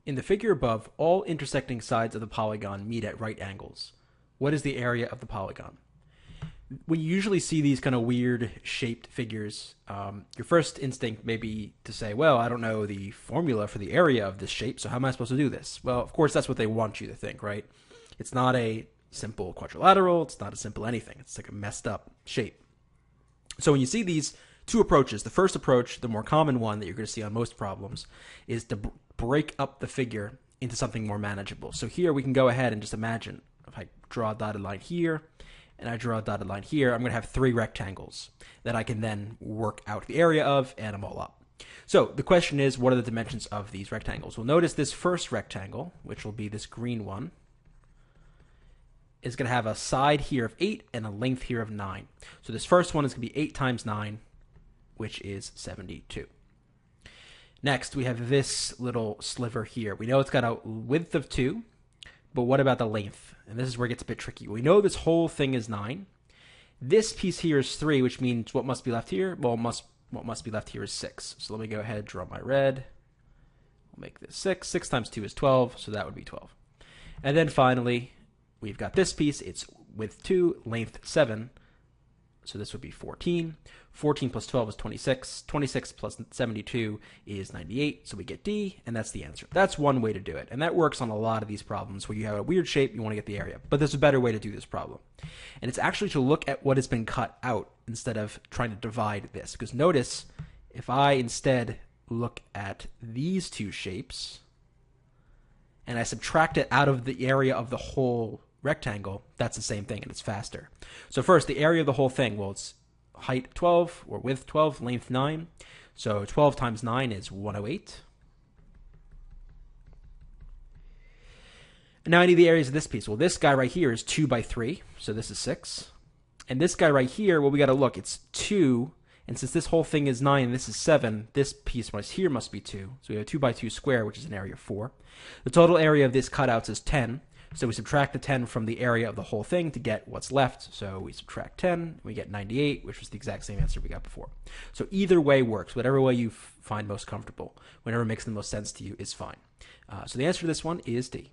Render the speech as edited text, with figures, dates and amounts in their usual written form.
In the figure above, all intersecting sides of the polygon meet at right angles. What is the area of the polygon? When you usually see these kind of weird shaped figures, your first instinct may be to say, well, I don't know the formula for the area of this shape, so how am I supposed to do this? Well, of course, that's what they want you to think, right? It's not a simple quadrilateral. It's not a simple anything. It's like a messed up shape. So when you see these two approaches, the first approach, the more common one that you're going to see on most problems, is to break up the figure into something more manageable. So here we can go ahead and just imagine if I draw a dotted line here, and I draw a dotted line here, I'm going to have three rectangles that I can then work out the area of, and them all up. So the question is, what are the dimensions of these rectangles? Well, notice this first rectangle, which will be this green one, is going to have a side here of 8 and a length here of 9. So this first one is going to be 8 times 9, which is 72. Next, we have this little sliver here. We know it's got a width of 2, but what about the length? And this is where it gets a bit tricky. We know this whole thing is 9. This piece here is 3, which means what must be left here? Well, what must be left here is 6. So let me go ahead and draw my red. We'll make this 6. 6 times 2 is 12, so that would be 12. And then finally, we've got this piece. It's width 2, length 7. So this would be 14. 14 plus 12 is 26. 26 plus 72 is 98. So we get D, and that's the answer. That's one way to do it. And that works on a lot of these problems where you have a weird shape, you want to get the area. But there's a better way to do this problem. And it's actually to look at what has been cut out instead of trying to divide this. Because notice, if I instead look at these two shapes, and I subtract it out of the area of the whole rectangle, that's the same thing, and it's faster. So first, the area of the whole thing, well, it's height 12, or width 12, length 9. So 12 times 9 is 108. And now I need the areas of this piece. Well, this guy right here is 2 by 3, so this is 6. And this guy right here, well, we got to look. It's 2, and since this whole thing is 9 and this is 7, this piece right here must be 2. So we have a 2 by 2 square, which is an area of 4. The total area of this cutouts is 10. So we subtract the 10 from the area of the whole thing to get what's left. So we subtract 10, we get 98, which was the exact same answer we got before. So either way works. Whatever way you find most comfortable, whatever makes the most sense to you is fine. So the answer to this one is D.